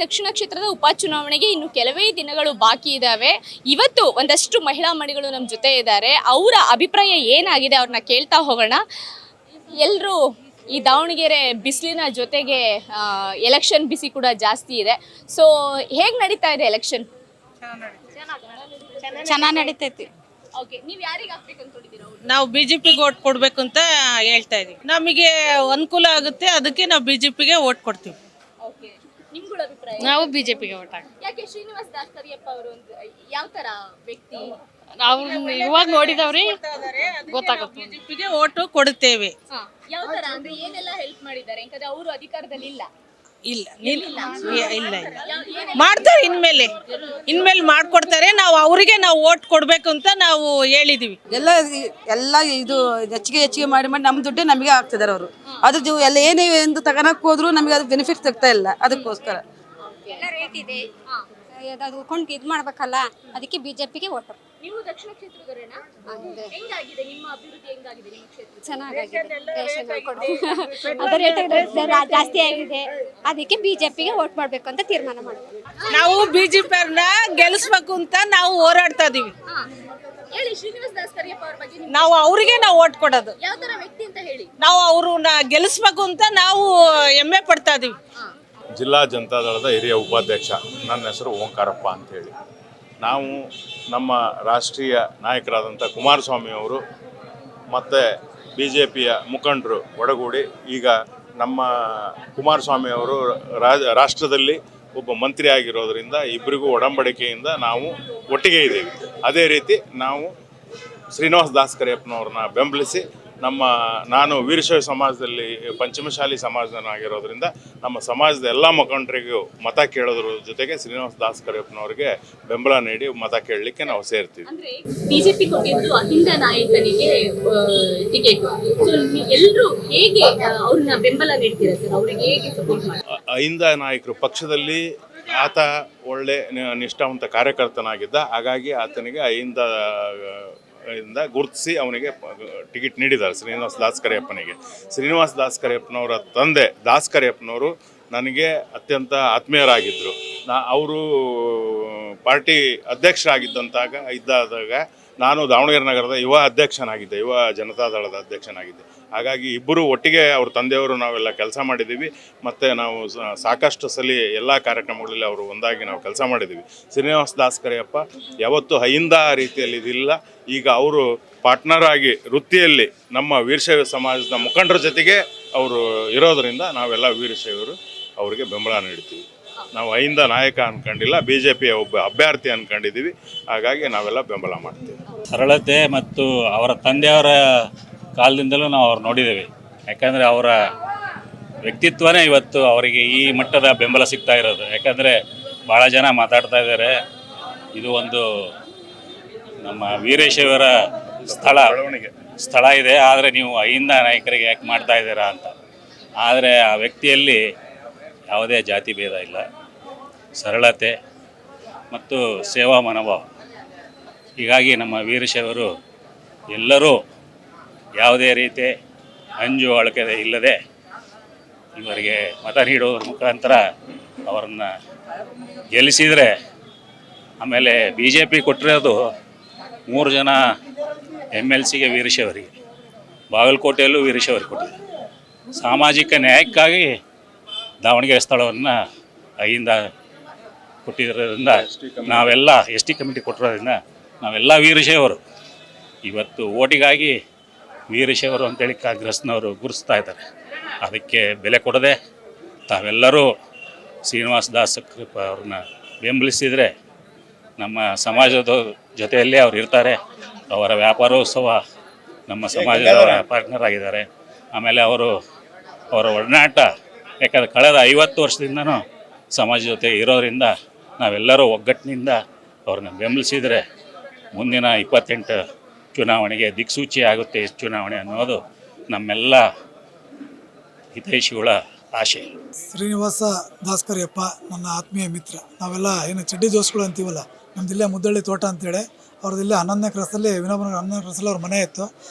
ದಕ್ಷಿಣ ಕ್ಷೇತ್ರದ ಉಪಚುನಾವಣೆಗೆ ಇನ್ನು ಕೆಲವೇ ದಿನಗಳು ಬಾಕಿ ಇದ್ದಾವೆ. ಇವತ್ತು ಒಂದಷ್ಟು ಮಹಿಳಾ ಮಣಿಗಳು ನಮ್ಮ ಜೊತೆ ಇದ್ದಾರೆ. ಅವರ ಅಭಿಪ್ರಾಯ ಏನಾಗಿದೆ ಅವ್ರನ್ನ ಕೇಳ್ತಾ ಹೋಗೋಣ. ಎಲ್ಲರೂ ಈ ದಾವಣಗೆರೆ ಬಿಸಿಲಿನ ಜೊತೆಗೆ ಎಲೆಕ್ಷನ್ ಬಿಸಿ ಕೂಡ ಜಾಸ್ತಿ ಇದೆ. ಸೊ ಹೇಗೆ ನಡೀತಾ ಇದೆ ಎಲೆಕ್ಷನ್? ಚೆನ್ನಾಗಿ ನಡೀತೈತಿ. ಓಕೆ, ನೀವು ಯಾರಿಗೆ ಹಾಕ್ಬೇಕು ಅನ್ಕೊಂಡಿದ್ದೀರಾ? ನಾವು ಬಿಜೆಪಿಗೆ ಓಟ್ ಕೊಡ್ಬೇಕು ಅಂತ ಹೇಳ್ತಾ ಇದೀವಿ. ನಮಗೆ ಅನುಕೂಲ ಆಗುತ್ತೆ, ಅದಕ್ಕೆ ನಾವು ಬಿಜೆಪಿಗೆ ಓಟ್ ಕೊಡ್ತೀವಿ. ಓಕೆ, ನಿಮ್ಗಳ ಅಭಿಪ್ರಾಯ? ನಾವು ಬಿಜೆಪಿಗೆ ಓಟ್ ಹಾಕ್ತೀವಿ. ಯಾಕೆ ಶ್ರೀನಿವಾಸ್ ದಾಸರಿಯಪ್ಪ ಅವರು ಯಾವ ತರ ವ್ಯಕ್ತಿ? ನಾವು ಇವಾಗ ನೋಡಿದವ್ರಿ, ಗೊತ್ತಾಗುತ್ತೆ. ಬಿಜೆಪಿಗೆ ಓಟು ಕೊಡುತ್ತೇವೆ. ಯಾವ ತರ ಅಂದ್ರೆ ಏನೆಲ್ಲ ಹೆಲ್ಪ್ ಮಾಡಿದ್ದಾರೆ? ಯಾಕಂದ್ರೆ ಅವರು ಅಧಿಕಾರದಲ್ಲಿ ಇಲ್ಲ. ಇಲ್ಲ ಮಾಡ್ತಾರೆ, ಇನ್ಮೇಲೆ ಮಾಡ್ಕೊಡ್ತಾರೆ. ನಾವು ಅವರಿಗೆ ನಾವು ಓಟ್ ಕೊಡ್ಬೇಕು ಅಂತ ನಾವು ಹೇಳಿದೀವಿ. ಎಲ್ಲ ಇದು ಹೆಚ್ಚಿಗೆ ಮಾಡಿ ನಮ್ಮ ದುಡ್ಡೇ ನಮಗೆ ಹಾಕ್ತಿದ್ದಾರೆ ಅವರು. ಅದು ಎಲ್ಲ ಏನೇ ಎಂದು ತಗೋಣಕ್ಕೆ ಹೋದ್ರು ನಮಗೆ ಅದು ಬೆನಿಫಿಟ್ ಸಿಗ್ತಾ ಇಲ್ಲ. ಅದಕ್ಕೋಸ್ಕರ ಎಲ್ಲ ರೇಟ್ ಇದೆ, ಅದು ಕೊಂಡು ಇದು ಮಾಡ್ಬೇಕಲ್ಲ, ಅದಕ್ಕೆ ಬಿಜೆಪಿಗೆ ಓಟು. ನೀವು ದಕ್ಷಿಣ ಕ್ಷೇತ್ರದವರೇನಾ? ಹೆಂಗಾಗಿದೆ ನಿಮ್ಮ ಅಭಿವೃದ್ಧಿ? ಹೆಂಗಾಗಿದೆ ನಿಮ್ಮ ಕ್ಷೇತ್ರ? ಚೆನ್ನಾಗಿದೆ. ಅದು ರೇಟ್ ಜಾಸ್ತಿ ಆಗಿದೆ, ಅದಕ್ಕೆ ಬಿಜೆಪಿಗೆ ಓಟ್ ಮಾಡ್ಬೇಕು ಅಂತ ತೀರ್ಮಾನ ಮಾಡ್ತೀವಿ. ನಾವು ಬಿಜೆಪಿಯವ್ರನ್ನ ಗೆಲ್ಲಿಸ್ಬೇಕು ಅಂತ ನಾವು ಹೋರಾಡ್ತಾ ಇದೀವಿ. ಹೇಳಿ, ಶ್ರೀನಿವಾಸ್ ದಾಸರಿಯಪ್ಪ ಅವ್ರ ಬಗ್ಗೆ ನಾವು ಅವರಿಗೆ ನಾವು ಓಟ್ ಕೊಡೋದು. ಯಾವ ತರ ವ್ಯಕ್ತಿ ಅಂತ ಹೇಳಿ. ನಾವು ಅವ್ರನ್ನ ಗೆಲ್ಲಿಸ್ಬೇಕು ಅಂತ ನಾವು ಹೆಮ್ಮೆ ಪಡ್ತಾ ಇದೀವಿ. ಜಿಲ್ಲಾ ಜನತಾದಳದ ಹಿರಿಯ ಉಪಾಧ್ಯಕ್ಷ, ನನ್ನ ಹೆಸರು ಓಂಕಾರಪ್ಪ ಅಂತೇಳಿ. ನಾವು ನಮ್ಮ ರಾಷ್ಟ್ರೀಯ ನಾಯಕರಾದಂಥ ಕುಮಾರಸ್ವಾಮಿ ಅವರು ಮತ್ತು ಬಿ ಜೆ ಪಿಯ ಮುಖಂಡರು ಒಡಗೂಡಿ ಈಗ ನಮ್ಮ ಕುಮಾರಸ್ವಾಮಿ ಅವರು ರಾಷ್ಟ್ರದಲ್ಲಿ ಒಬ್ಬ ಮಂತ್ರಿ ಆಗಿರೋದರಿಂದ ಇಬ್ಬರಿಗೂ ಒಡಂಬಡಿಕೆಯಿಂದ ನಾವು ಒಟ್ಟಿಗೆ ಇದ್ದೀವಿ. ಅದೇ ರೀತಿ ನಾವು ಶ್ರೀನಿವಾಸ್ ದಾಸಕರಿಯಪ್ಪನವ್ರನ್ನ ಬೆಂಬಲಿಸಿ ನಾನು ವೀರಶೈವ ಸಮಾಜದಲ್ಲಿ ಪಂಚಮಶಾಲಿ ಸಮಾಜದನಾಗಿರೋದ್ರಿಂದ ನಮ್ಮ ಸಮಾಜದ ಎಲ್ಲ ಮುಖಂಡರಿಗೂ ಮತ ಕೇಳೋದ್ರ ಜೊತೆಗೆ ಶ್ರೀನಿವಾಸ ದಾಸಕರಿಯಪ್ಪನವ್ರಿಗೆ ಬೆಂಬಲ ನೀಡಿ ಮತ ಕೇಳಲಿಕ್ಕೆ ನಾವು ಸೇರ್ತೀವಿ. ಬಿಜೆಪಿ ಕೊಟ್ಟಿದ್ದು ಅಹಿಂದ ನಾಯಕನಿಗೆ ಟಿಕೆಟ್. ಎಲ್ಲರೂ ಹೇಗೆ ಅವ್ರನ್ನ ಬೆಂಬಲ ನೀಡ್ತೀರಾ ಸರ್? ಅವ್ರಿಗೆ ಹೇಗೆ ಸಪೋರ್ಟ್ ಮಾಡ್ತಾರೆ? ಅಹಿಂದ ನಾಯಕರು ಪಕ್ಷದಲ್ಲಿ ಆತ ಒಳ್ಳೆ ನಿಷ್ಠಾವಂತ ಕಾರ್ಯಕರ್ತನಾಗಿದ್ದ. ಹಾಗಾಗಿ ಆತನಿಗೆ ಅಹಿಂದ ಗುರುತಿಸಿ ಅವನಿಗೆ ಟಿಕೆಟ್ ನೀಡಿದ್ದಾರೆ, ಶ್ರೀನಿವಾಸ ದಾಸಕರಿಯಪ್ಪನಿಗೆ. ಶ್ರೀನಿವಾಸ ದಾಸಕರಿಯಪ್ಪನವರ ತಂದೆ ದಾಸಕರಿಯಪ್ಪನವರು ನನಗೆ ಅತ್ಯಂತ ಆತ್ಮೀಯರಾಗಿದ್ದರು. ಅವರು ಪಾರ್ಟಿ ಅಧ್ಯಕ್ಷರಾಗಿದ್ದಾಗ ನಾನು ದಾವಣಗೆರೆ ನಗರದ ಯುವ ಜನತಾದಳದ ಅಧ್ಯಕ್ಷನಾಗಿದ್ದೆ. ಹಾಗಾಗಿ ಇಬ್ಬರು ಒಟ್ಟಿಗೆ ಅವ್ರ ತಂದೆಯವರು ನಾವೆಲ್ಲ ಕೆಲಸ ಮಾಡಿದ್ದೀವಿ. ಮತ್ತು ನಾವು ಸಾಕಷ್ಟು ಸಲ ಎಲ್ಲ ಕಾರ್ಯಕ್ರಮಗಳಲ್ಲಿ ಅವರು ಒಂದಾಗಿ ನಾವು ಕೆಲಸ ಮಾಡಿದ್ದೀವಿ. ಶ್ರೀನಿವಾಸ ದಾಸಕರಿಯಪ್ಪ ಯಾವತ್ತೂ ಅಹಿಂದ ರೀತಿಯಲ್ಲಿ ಇದಿಲ್ಲ. ಈಗ ಅವರು ಪಾರ್ಟ್ನರ್ ಆಗಿ ವೃತ್ತಿಯಲ್ಲಿ ನಮ್ಮ ವೀರಶೈವ ಸಮಾಜದ ಮುಖಂಡರ ಜೊತೆಗೆ ಅವರು ಇರೋದರಿಂದ ನಾವೆಲ್ಲ ವೀರಶೈವರು ಅವರಿಗೆ ಬೆಂಬಲ ನೀಡ್ತೀವಿ. ನಾವು ಅಹಿಂದ ನಾಯಕ ಅಂದ್ಕೊಂಡಿಲ್ಲ, ಬಿ ಜೆ ಪಿಯ ಒಬ್ಬ ಅಭ್ಯರ್ಥಿ ಅಂದ್ಕೊಂಡಿದ್ದೀವಿ. ಹಾಗಾಗಿ ನಾವೆಲ್ಲ ಬೆಂಬಲ ಮಾಡ್ತೀವಿ. ಸರಳತೆ ಮತ್ತು ಅವರ ತಂದೆಯವರ ಕಾಲದಿಂದಲೂ ನಾವು ಅವ್ರು ನೋಡಿದ್ದೇವೆ. ಯಾಕಂದರೆ ಅವರ ವ್ಯಕ್ತಿತ್ವನೇ ಇವತ್ತು ಅವರಿಗೆ ಈ ಮಟ್ಟದ ಬೆಂಬಲ ಸಿಗ್ತಾ ಇರೋದು. ಯಾಕಂದರೆ ಭಾಳ ಜನ ಮಾತಾಡ್ತಾ ಇದ್ದಾರೆ, ಇದು ಒಂದು ನಮ್ಮ ವೀರಶೈವರ ಸ್ಥಳ ಇದೆ, ಆದರೆ ನೀವು ಅಹಿಂದ ನಾಯಕರಿಗೆ ಯಾಕೆ ಮಾಡ್ತಾ ಇದ್ದೀರಾ ಅಂತ. ಆದರೆ ಆ ವ್ಯಕ್ತಿಯಲ್ಲಿ ಯಾವುದೇ ಜಾತಿ ಭೇದ ಇಲ್ಲ, ಸರಳತೆ ಮತ್ತು ಸೇವಾ ಮನೋಭಾವ. ಹೀಗಾಗಿ ನಮ್ಮ ವೀರಶೈವರು ಎಲ್ಲರೂ ಯಾವುದೇ ರೀತಿ ಅಂಜು ಅಳಕೆ ಇಲ್ಲದೆ ಇವರಿಗೆ ಮತ ನೀಡೋದ್ರ ಮುಖಾಂತರ ಅವರನ್ನು ಗೆಲ್ಲಿಸಿದರೆ, ಆಮೇಲೆ ಬಿ ಜೆ ಪಿ ಕೊಟ್ಟಿರೋದು 3 ಜನ MLCಗೆ ವೀರಶೈವರಿಗೆ, ಬಾಗಲಕೋಟೆಯಲ್ಲೂ ವೀರಶೈವರಿಗೆ ಕೊಟ್ಟಿದೆ. ಸಾಮಾಜಿಕ ನ್ಯಾಯಕ್ಕಾಗಿ ದಾವಣಗೆರೆ ಸ್ಥಳವನ್ನು ಅಹಿಂದ ಕೊಟ್ಟಿರೋದ್ರಿಂದ ನಾವೆಲ್ಲ ST ಕಮಿಟಿ ಕೊಟ್ಟಿರೋದ್ರಿಂದ ನಾವೆಲ್ಲ ವೀರಶೈವರು ಇವತ್ತು ಓಟಿಗಾಗಿ ವೀರಶೈವರು ಅಂತೇಳಿ ಕಾಂಗ್ರೆಸ್ನವರು ಗುರುತಿಸ್ತಾ ಇದ್ದಾರೆ. ಅದಕ್ಕೆ ಬೆಲೆ ಕೊಡದೆ ತಾವೆಲ್ಲರೂ ಶ್ರೀನಿವಾಸ ದಾಸಕರಿಯಪ್ಪ ಅವ್ರನ್ನ ಬೆಂಬಲಿಸಿದರೆ ನಮ್ಮ ಸಮಾಜದ ಜೊತೆಯಲ್ಲೇ ಅವ್ರು ಇರ್ತಾರೆ. ಅವರ ವ್ಯಾಪಾರೋತ್ಸವ ನಮ್ಮ ಸಮಾಜದ ಪಾರ್ಟ್ನರ್ ಆಗಿದ್ದಾರೆ. ಆಮೇಲೆ ಅವರ ಒಡನಾಟ, ಯಾಕಂದರೆ ಕಳೆದ 50 ವರ್ಷದಿಂದನೂ ಸಮಾಜ ಜೊತೆ ಇರೋದರಿಂದ ನಾವೆಲ್ಲರೂ ಒಗ್ಗಟ್ಟಿನಿಂದ ಅವ್ರನ್ನ ಬೆಂಬಲಿಸಿದರೆ ಮುಂದಿನ 28 ಚುನಾವಣೆಗೆ ದಿಕ್ಸೂಚಿ ಆಗುತ್ತೆ ಚುನಾವಣೆ ಅನ್ನೋದು ನಮ್ಮೆಲ್ಲ ಹಿತೈಷಿಗಳ ಆಶೆ. ಶ್ರೀನಿವಾಸ ದಾಸಕರಿಯಪ್ಪ ನನ್ನ ಆತ್ಮೀಯ ಮಿತ್ರ. ನಾವೆಲ್ಲ ಏನು ಚಡ್ಡಿ ದೋಸ್ಗಳು ಅಂತೀವಲ್ಲ, ನಮ್ಮದಿಲ್ಲೇ ಮುದ್ದಳ್ಳಿ ತೋಟ ಅಂತೇಳಿ, ಅವ್ರದ್ದಿಲ್ಲೇ 11ನೇ ಕ್ರಾಸಲ್ಲಿ ವಿನೋಬನಗರ 11ನೇ ಕ್ರಾಸಲ್ಲಿ ಅವ್ರ ಮನೆ ಇತ್ತು.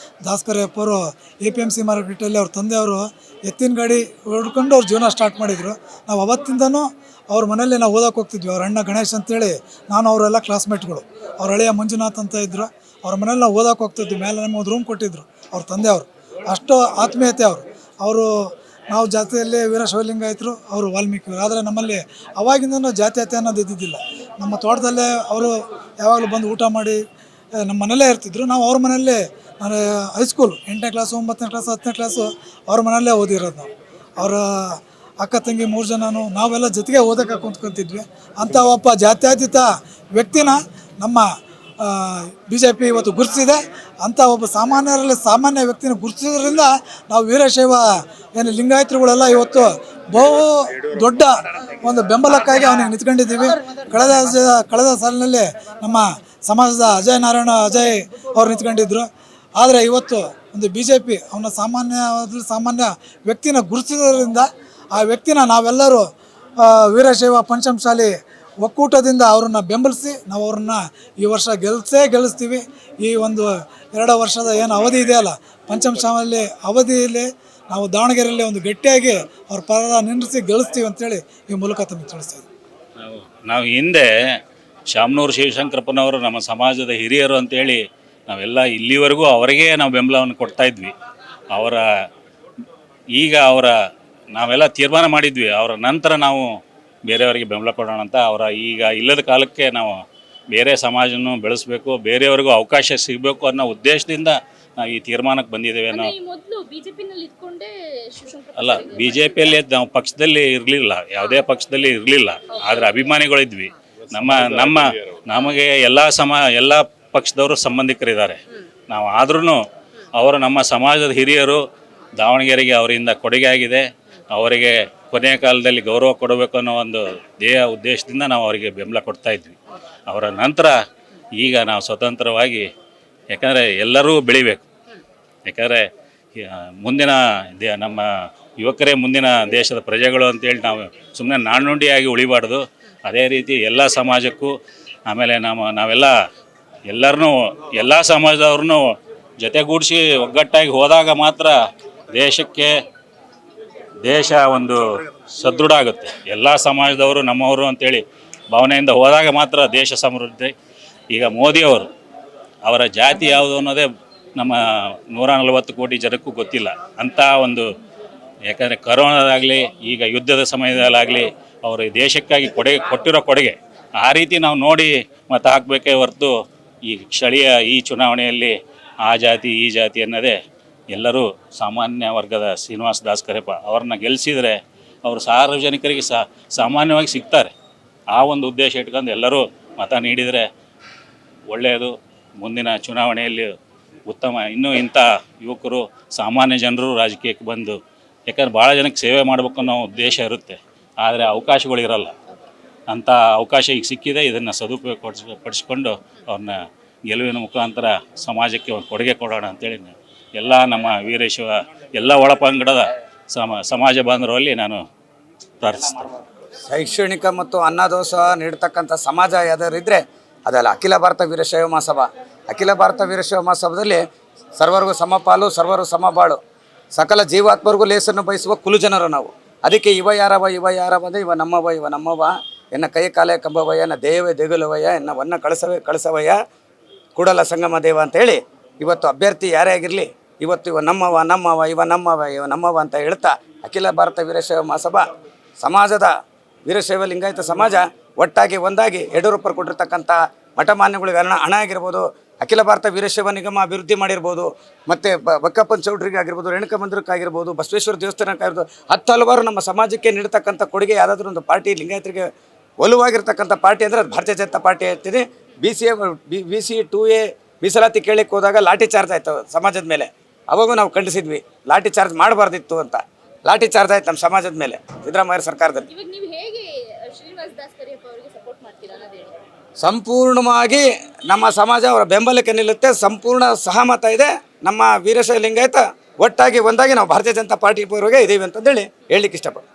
ದಾಸಕರಿಯಪ್ಪ ಅವರು APMC ಮಾರ್ಕೆಟಲ್ಲಿ ಅವ್ರ ತಂದೆಯವರು ಎತ್ತಿನ ಗಾಡಿ ಹೊಡ್ಕೊಂಡು ಅವ್ರ ಜೀವನ ಸ್ಟಾರ್ಟ್ ಮಾಡಿದರು. ನಾವು ಅವತ್ತಿಂದನೂ ಅವ್ರ ಮನೇಲಿ ನಾವು ಓದೋಕೆ ಹೋಗ್ತಿದ್ವಿ. ಅವ್ರ ಅಣ್ಣ ಗಣೇಶ್ ಅಂತೇಳಿ, ನಾನು ಅವರೆಲ್ಲ ಕ್ಲಾಸ್ಮೇಟ್ಗಳು. ಅವ್ರ ಹಳೆಯ ಮಂಜುನಾಥ್ ಅಂತ ಇದ್ದರು, ಅವ್ರ ಮನೇಲಿ ನಾವು ಓದೋಕೆ ಹೋಗ್ತಿದ್ವಿ. ಮೇಲೆ ನಮಗೆ ಒಂದು ರೂಮ್ ಕೊಟ್ಟಿದ್ದರು ಅವ್ರ ತಂದೆಯವರು. ಅಷ್ಟು ಆತ್ಮೀಯತೆ ಅವರು. ನಾವು ಜಾತಿಯಲ್ಲಿ ವೀರಶೈವಲಿಂಗಾಯತರು, ಅವರು ವಾಲ್ಮೀಕಿಗಳು. ಆದರೆ ನಮ್ಮಲ್ಲಿ ಅವಾಗಿಂದನೂ ಜಾತೀಯತೆ ಅನ್ನೋದು ಇದ್ದಿದ್ದಿಲ್ಲ. ನಮ್ಮ ತೋಟದಲ್ಲೇ ಅವರು ಯಾವಾಗಲೂ ಬಂದು ಊಟ ಮಾಡಿ ನಮ್ಮ ಮನೆಯಲ್ಲೇ ಇರ್ತಿದ್ರು. ನಾವು ಅವ್ರ ಮನೆಯಲ್ಲೇ, ನಾನು ಹೈಸ್ಕೂಲ್ 8ನೇ ಕ್ಲಾಸು 9ನೇ ಕ್ಲಾಸು 10ನೇ ಕ್ಲಾಸು ಅವ್ರ ಮನೆಯಲ್ಲೇ ಓದಿರೋದು. ನಾವು ಅವರ ಅಕ್ಕ ತಂಗಿ 3 ಜನನು ನಾವೆಲ್ಲ ಜೊತೆಗೆ ಓದೋಕೆ ಕುಂತ್ಕೊತಿದ್ವಿ. ಅಂಥ ಒಬ್ಬ ಜಾತ್ಯತೀತ ವ್ಯಕ್ತಿನ ನಮ್ಮ BJP ಇವತ್ತು ಗುರುತಿಸಿದೆ. ಅಂಥ ಒಬ್ಬ ಸಾಮಾನ್ಯ ವ್ಯಕ್ತಿನ ಗುರುತಿಸೋದ್ರಿಂದ ನಾವು ವೀರಶೈವ ಏನು ಲಿಂಗಾಯತರುಗಳೆಲ್ಲ ಇವತ್ತು ಬಹು ದೊಡ್ಡ ಒಂದು ಬೆಂಬಲಕ್ಕಾಗಿ ಅವನಿಗೆ ನಿಂತ್ಕೊಂಡಿದ್ದೀವಿ. ಕಳೆದ ಸಾಲಿನಲ್ಲಿ ನಮ್ಮ ಸಮಾಜದ ಅಜಯ್ ಅವ್ರು ನಿಂತ್ಕೊಂಡಿದ್ರು. ಆದರೆ ಇವತ್ತು ಒಂದು BJP ಅವನ ಸಾಮಾನ್ಯ ವ್ಯಕ್ತಿನ ಗುರುತಿಸೋದ್ರಿಂದ ಆ ವ್ಯಕ್ತಿನ ನಾವೆಲ್ಲರೂ ವೀರಶೈವ ಪಂಚಮಸಾಲಿ ಒಕ್ಕೂಟದಿಂದ ಅವ್ರನ್ನ ಬೆಂಬಲಿಸಿ ನಾವು ಅವ್ರನ್ನ ಈ ವರ್ಷ ಗೆಲ್ಲಿಸ್ತೀವಿ. ಈ ಒಂದು 2 ವರ್ಷದ ಏನು ಅವಧಿ ಇದೆಯಲ್ಲ, ಪಂಚಮಸಾಲಿ ಅವಧಿಯಲ್ಲಿ ನಾವು ದಾವಣಗೆರೆಯಲ್ಲಿ ಒಂದು ಗಟ್ಟಿಯಾಗಿ ಅವ್ರ ಪರ ನಿಲ್ಲಿಸಿ ಗೆಲ್ಲಿಸ್ತೀವಿ ಅಂತೇಳಿ ಈ ಮೂಲಕ ತಮಗೆ ತಿಳಿಸ್ತಾ ಇದ್ದೀವಿ. ನಾವು ಹಿಂದೆ ಶಾಮನೂರು ಶಿವಶಂಕರಪ್ಪನವರು ನಮ್ಮ ಸಮಾಜದ ಹಿರಿಯರು ಅಂತೇಳಿ ನಾವೆಲ್ಲ ಇಲ್ಲಿವರೆಗೂ ಅವರಿಗೆ ನಾವು ಬೆಂಬಲವನ್ನು ಕೊಡ್ತಾ ಇದ್ವಿ. ನಾವೆಲ್ಲ ತೀರ್ಮಾನ ಮಾಡಿದ್ವಿ, ಅವರ ನಂತರ ನಾವು ಬೇರೆಯವರಿಗೆ ಬೆಂಬಲ ಕೊಡೋಣ ಅಂತ. ಈಗ ಇಲ್ಲದ ಕಾಲಕ್ಕೆ ನಾವು ಬೇರೆ ಸಮಾಜನೂ ಬೆಳೆಸಬೇಕು, ಬೇರೆಯವ್ರಿಗೂ ಅವಕಾಶ ಸಿಗಬೇಕು ಅನ್ನೋ ಉದ್ದೇಶದಿಂದ ನಾವು ಈ ತೀರ್ಮಾನಕ್ಕೆ ಬಂದಿದ್ದೇವೆ. ಅಲ್ಲ, BJPಯಲ್ಲಿ ನಾವು ಪಕ್ಷದಲ್ಲಿ ಇರಲಿಲ್ಲ, ಯಾವುದೇ ಪಕ್ಷದಲ್ಲಿ ಇರಲಿಲ್ಲ. ಆದರೆ ಅಭಿಮಾನಿಗಳಿದ್ವಿ. ನಮಗೆ ಎಲ್ಲ ಪಕ್ಷದವರು ಸಂಬಂಧಿಕರಿದ್ದಾರೆ. ನಾವು ಆದ್ರೂ ಅವರು ನಮ್ಮ ಸಮಾಜದ ಹಿರಿಯರು, ದಾವಣಗೆರೆಗೆ ಅವರಿಂದ ಕೊಡುಗೆ ಆಗಿದೆ. ಅವರಿಗೆ ಕೊನೆಯ ಕಾಲದಲ್ಲಿ ಗೌರವ ಕೊಡಬೇಕು ಅನ್ನೋ ಒಂದು ಉದ್ದೇಶದಿಂದ ನಾವು ಅವರಿಗೆ ಬೆಂಬಲ ಕೊಡ್ತಾ ಇದ್ವಿ. ಅವರ ನಂತರ ಈಗ ನಾವು ಸ್ವತಂತ್ರವಾಗಿ, ಯಾಕಂದರೆ ಎಲ್ಲರೂ ಬೆಳಿಬೇಕು. ಯಾಕಂದರೆ ಮುಂದಿನ ನಮ್ಮ ಯುವಕರೇ ಮುಂದಿನ ದೇಶದ ಪ್ರಜೆಗಳು ಅಂತೇಳಿ ನಾವು ಸುಮ್ಮನೆ ನಾಣ್ಣುಡಿಯಾಗಿ ಉಳಿಬಾರ್ದು. ಅದೇ ರೀತಿ ಎಲ್ಲ ಸಮಾಜಕ್ಕೂ, ಆಮೇಲೆ ಎಲ್ಲರನ್ನೂ ಎಲ್ಲ ಸಮಾಜದವ್ರನ್ನೂ ಜೊತೆಗೂಡಿಸಿ ಒಗ್ಗಟ್ಟಾಗಿ ಹೋದಾಗ ಮಾತ್ರ ದೇಶ ಒಂದು ಸದೃಢ ಆಗುತ್ತೆ. ಎಲ್ಲ ಸಮಾಜದವರು ನಮ್ಮವರು ಅಂತೇಳಿ ಭಾವನೆಯಿಂದ ಹೋದಾಗ ಮಾತ್ರ ದೇಶ ಸಮೃದ್ಧಿ. ಈಗ ಮೋದಿಯವರು, ಅವರ ಜಾತಿ ಯಾವುದು ಅನ್ನೋದೇ ನಮ್ಮ 140 ಕೋಟಿ ಜನಕ್ಕೂ ಗೊತ್ತಿಲ್ಲ. ಅಂಥ ಒಂದು, ಯಾಕಂದರೆ ಕರೋನಾದಾಗಲಿ ಈಗ ಯುದ್ಧದ ಸಮಯದಲ್ಲಾಗಲಿ ಅವರು ದೇಶಕ್ಕಾಗಿ ಕೊಟ್ಟಿರೋ ಕೊಡುಗೆ, ಆ ರೀತಿ ನಾವು ನೋಡಿ ಮತ ಹಾಕಬೇಕೇ ಹೊರತು ಈ ಚುನಾವಣೆಯಲ್ಲಿ ಆ ಜಾತಿ ಈ ಜಾತಿ ಅನ್ನೋದೇ, ಎಲ್ಲರೂ ಸಾಮಾನ್ಯ ವರ್ಗದ ಶ್ರೀನಿವಾಸ ದಾಸ್ಕರೆಪ್ಪ ಅವ್ರನ್ನ ಗೆಲ್ಲಿಸಿದರೆ ಅವರು ಸಾರ್ವಜನಿಕರಿಗೆ ಸಾಮಾನ್ಯವಾಗಿ ಸಿಗ್ತಾರೆ. ಆ ಒಂದು ಉದ್ದೇಶ ಇಟ್ಕೊಂಡು ಎಲ್ಲರೂ ಮತ ನೀಡಿದರೆ ಒಳ್ಳೆಯದು. ಮುಂದಿನ ಚುನಾವಣೆಯಲ್ಲಿ ಉತ್ತಮ, ಇನ್ನೂ ಇಂಥ ಯುವಕರು ಸಾಮಾನ್ಯ ಜನರು ರಾಜಕೀಯಕ್ಕೆ ಬಂದು, ಯಾಕಂದ್ರೆ ಭಾಳ ಜನಕ್ಕೆ ಸೇವೆ ಮಾಡಬೇಕು ಅನ್ನೋ ಉದ್ದೇಶ ಇರುತ್ತೆ. ಆದರೆ ಅವಕಾಶಗಳಿರಲ್ಲ. ಅಂಥ ಅವಕಾಶ ಈಗ ಸಿಕ್ಕಿದೆ. ಇದನ್ನು ಸದುಪಯೋಗ ಪಡಿಸ್ಕೊಂಡು ಅವ್ರನ್ನ ಗೆಲುವಿನ ಮುಖಾಂತರ ಸಮಾಜಕ್ಕೆ ಒಂದು ಕೊಡುಗೆ ಕೊಡೋಣ ಅಂತೇಳಿ ಎಲ್ಲ ನಮ್ಮ ವೀರಶೈವ ಎಲ್ಲ ಒಳಪಂಗಡದ ಸಮಾಜ ಬಾಂಧವರಲ್ಲಿ ನಾನು ಪ್ರಾರ್ಥಿಸ್ತೇನೆ. ಶೈಕ್ಷಣಿಕ ಮತ್ತು ಅನ್ನದಾಸೋಹ ನೀಡ್ತಕ್ಕಂಥ ಸಮಾಜ ಯಾವ್ದಾದ್ರು ಇದ್ದರೆ ಅದಲ್ಲ ಅಖಿಲ ಭಾರತ ವೀರಶೈವ ಮಹಾಸಭಾ. ಅಖಿಲ ಭಾರತ ವೀರಶೈವ ಮಹಾಸಭಾದಲ್ಲಿ ಸರ್ವರಿಗೂ ಸಮಪಾಲು, ಸರ್ವರು ಸಮಬಾಳು, ಸಕಲ ಜೀವಾತ್ಮರಿಗೂ ಲೇಸನ್ನು ಬಯಸುವ ಕುಲು ಜನರು ನಾವು. ಅದಕ್ಕೆ ಇವ ಯಾರವ ಅಂದರೆ ಇವ ನಮ್ಮವ ಎನ್ನ ಕೈ ಕಾಲೇ ಕಂಬವಯ್ಯ, ಎನ್ನ ದೇವೇ ದೇಗುಲವಯ್ಯ, ಎನ್ನ ವನ್ನ ಕಳಸವಯ್ಯ ಕೂಡಲ ಸಂಗಮ ದೇವ ಅಂತೇಳಿ ಇವತ್ತು ಅಭ್ಯರ್ಥಿ ಯಾರೇ ಆಗಿರಲಿ ಇವತ್ತು ಇವ ನಮ್ಮವ ಅಂತ ಹೇಳ್ತಾ ಅಖಿಲ ಭಾರತ ವೀರಶೈವ ಮಹಾಸಭಾ ಸಮಾಜದ ವೀರಶೈವ ಲಿಂಗಾಯತ ಸಮಾಜ ಒಟ್ಟಾಗಿ ಒಂದಾಗಿ ಯಡಿಯೂರಪ್ಪರು ಕೊಟ್ಟಿರ್ತಕ್ಕಂಥ ಮಠಮಾನ್ಯಗಳಿಗೆ ಹಣ ಆಗಿರ್ಬೋದು, ಅಖಿಲ ಭಾರತ ವೀರಶೈವ ನಿಗಮ ಅಭಿವೃದ್ಧಿ ಮಾಡಿರ್ಬೋದು, ಮತ್ತು ಬಕ್ಕಪ್ಪನ ಚೌಟ್ರಿಗೆ ಆಗಿರ್ಬೋದು, ರೇಣುಕಾ ಮಂದಿರಕ್ಕಾಗಿರ್ಬೋದು, ಬಸವೇಶ್ವರ ದೇವಸ್ಥಾನಕ್ಕಾಗಿರ್ಬೋದು, ಹಲವಾರು ನಮ್ಮ ಸಮಾಜಕ್ಕೆ ನೀಡತಕ್ಕಂಥ ಕೊಡುಗೆ ಯಾವುದಾದ್ರೂ ಒಂದು ಪಾರ್ಟಿ ಲಿಂಗಾಯತರಿಗೆ ಒಲುವಾಗಿರ್ತಕ್ಕಂಥ ಪಾರ್ಟಿ ಅಂದರೆ ಅದು ಭಾರತೀಯ ಜನತಾ ಪಾರ್ಟಿ ಹೇಳ್ತೀನಿ. BC 2A ಮೀಸಲಾತಿ ಕೇಳಕ್ಕೆ ಹೋದಾಗ ಲಾಠಿ ಚಾರ್ಜ್ ಆಯಿತು ಸಮಾಜದ ಮೇಲೆ. ಅವಾಗೂ ನಾವು ಖಂಡಿಸಿದ್ವಿ, ಲಾಠಿ ಚಾರ್ಜ್ ಮಾಡಬಾರ್ದಿತ್ತು ಅಂತ. ಲಾಠಿ ಚಾರ್ಜ್ ಆಯ್ತು ನಮ್ಮ ಸಮಾಜದ ಮೇಲೆ ಸಿದ್ದರಾಮಯ್ಯ ಸರ್ಕಾರದಲ್ಲಿ. ಸಂಪೂರ್ಣವಾಗಿ ನಮ್ಮ ಸಮಾಜ ಅವರ ಬೆಂಬಲಕ್ಕೆ ನಿಲ್ಲುತ್ತೆ. ಸಂಪೂರ್ಣ ಸಹಮತ ಇದೆ. ನಮ್ಮ ವೀರಶೈವ ಲಿಂಗಾಯತ ಒಟ್ಟಾಗಿ ಒಂದಾಗಿ ನಾವು ಭಾರತೀಯ ಜನತಾ ಪಾರ್ಟಿ ಪರವಾಗಿ ಇದ್ದೀವಿ ಅಂತಂದೇಳಿ ಹೇಳಲಿಕ್ಕೆ ಇಷ್ಟಪಡ್ತೀನಿ.